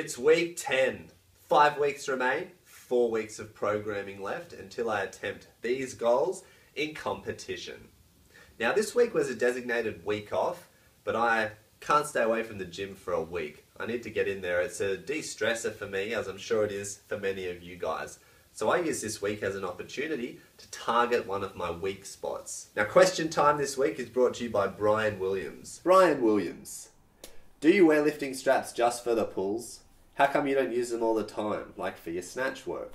It's week 10. 5 weeks remain, 4 weeks of programming left until I attempt these goals in competition. Now this week was a designated week off, but I can't stay away from the gym for a week. I need to get in there. It's a de-stressor for me, as I'm sure it is for many of you guys. So I use this week as an opportunity to target one of my weak spots. Now question time this week is brought to you by Brian Williams. Brian Williams, do you wear lifting straps just for the pulls? How come you don't use them all the time, like for your snatch work?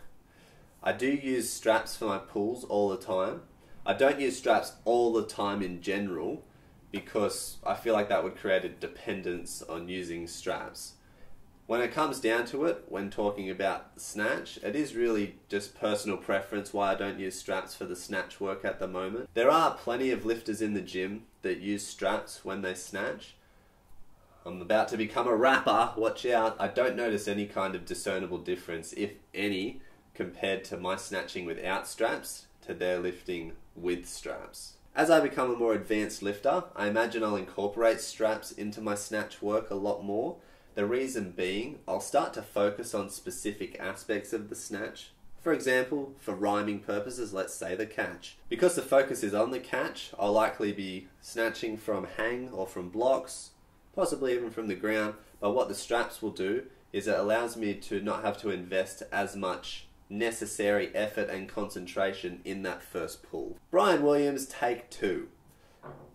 I do use straps for my pulls all the time. I don't use straps all the time in general because I feel like that would create a dependence on using straps. When it comes down to it, when talking about snatch, it is really just personal preference why I don't use straps for the snatch work at the moment. There are plenty of lifters in the gym that use straps when they snatch. I'm about to become a rapper, watch out. I don't notice any kind of discernible difference, if any, compared to my snatching without straps to their lifting with straps. As I become a more advanced lifter, I imagine I'll incorporate straps into my snatch work a lot more. The reason being, I'll start to focus on specific aspects of the snatch. For example, for rhyming purposes, let's say the catch. Because the focus is on the catch, I'll likely be snatching from hang or from blocks, possibly even from the ground, but what the straps will do is it allows me to not have to invest as much necessary effort and concentration in that first pull. Brian Williams, take 2.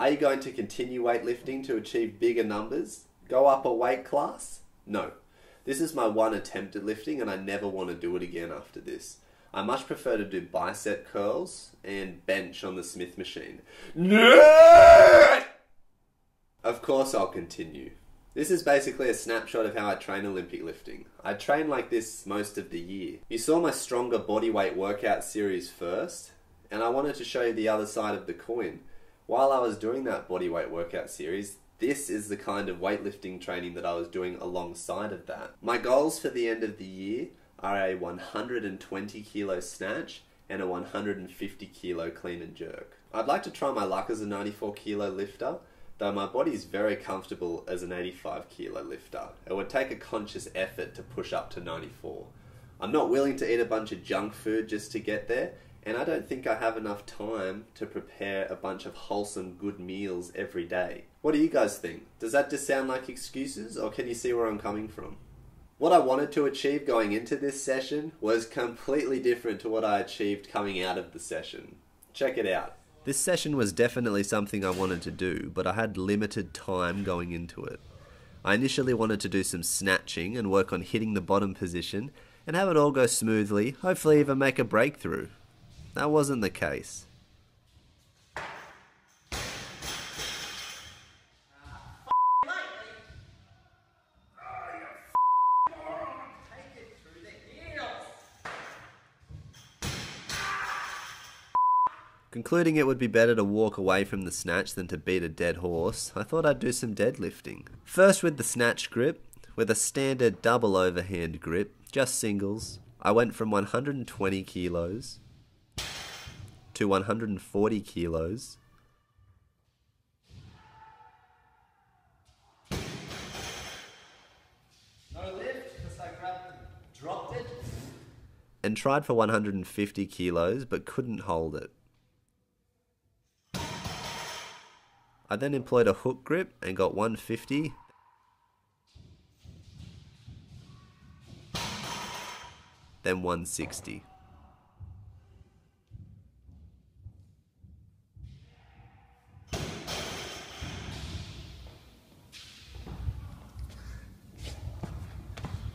Are you going to continue weightlifting to achieve bigger numbers? Go up a weight class? No. This is my one attempt at lifting and I never want to do it again after this. I much prefer to do bicep curls and bench on the Smith machine. Nerd! Of course I'll continue. This is basically a snapshot of how I train Olympic lifting. I train like this most of the year. You saw my stronger bodyweight workout series first, and I wanted to show you the other side of the coin. While I was doing that bodyweight workout series, this is the kind of weightlifting training that I was doing alongside of that. My goals for the end of the year are a 120 kilo snatch and a 150 kilo clean and jerk. I'd like to try my luck as a 94 kilo lifter, though my body is very comfortable as an 85 kilo lifter. It would take a conscious effort to push up to 94. I'm not willing to eat a bunch of junk food just to get there, and I don't think I have enough time to prepare a bunch of wholesome good meals every day. What do you guys think? Does that just sound like excuses, or can you see where I'm coming from? What I wanted to achieve going into this session was completely different to what I achieved coming out of the session. Check it out. This session was definitely something I wanted to do, but I had limited time going into it. I initially wanted to do some snatching and work on hitting the bottom position and have it all go smoothly, hopefully even make a breakthrough. That wasn't the case. Concluding it would be better to walk away from the snatch than to beat a dead horse, I thought I'd do some deadlifting. First with the snatch grip, with a standard double overhand grip, just singles, I went from 120 kilos to 140 kilos, no lift because I dropped it, and tried for 150 kilos but couldn't hold it. I then employed a hook grip and got 150, then 160.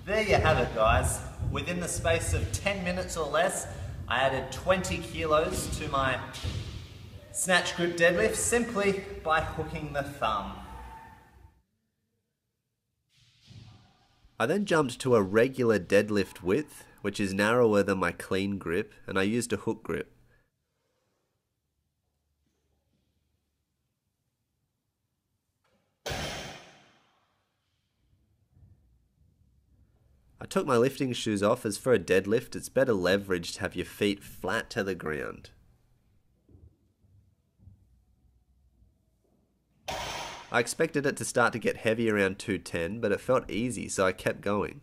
There you have it, guys. Within the space of 10 minutes or less, I added 20 kilos to my snatch grip deadlift simply by hooking the thumb. I then jumped to a regular deadlift width, which is narrower than my clean grip, and I used a hook grip. I took my lifting shoes off as for a deadlift, it's better leverage to have your feet flat to the ground. I expected it to start to get heavy around 210, but it felt easy, so I kept going.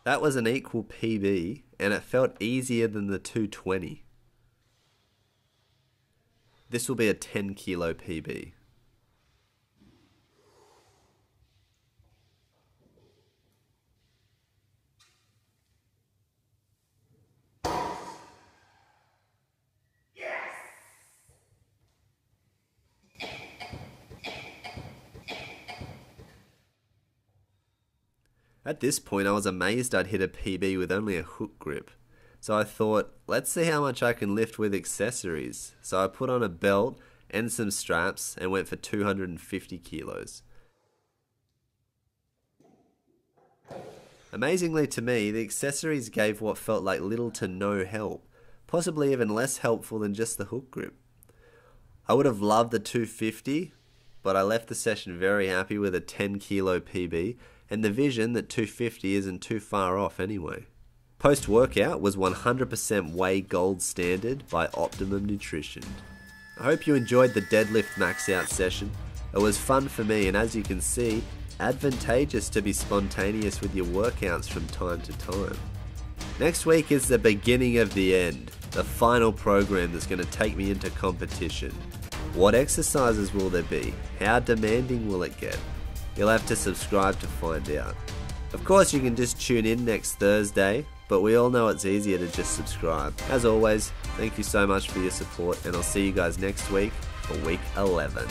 That was an equal PB, and it felt easier than the 220. This will be a 10 kilo PB. At this point, I was amazed I'd hit a PB with only a hook grip. So I thought, let's see how much I can lift with accessories. So I put on a belt and some straps and went for 250 kilos. Amazingly to me, the accessories gave what felt like little to no help, possibly even less helpful than just the hook grip. I would have loved the 250, but I left the session very happy with a 10 kilo PB and the vision that 250 isn't too far off anyway. Post-workout was 100% whey gold standard by Optimum Nutrition. I hope you enjoyed the deadlift max out session. It was fun for me, and as you can see, advantageous to be spontaneous with your workouts from time to time. Next week is the beginning of the end, the final program that's going to take me into competition. What exercises will there be? How demanding will it get? You'll have to subscribe to find out. Of course, you can just tune in next Thursday, but we all know it's easier to just subscribe. As always, thank you so much for your support, and I'll see you guys next week for week 11.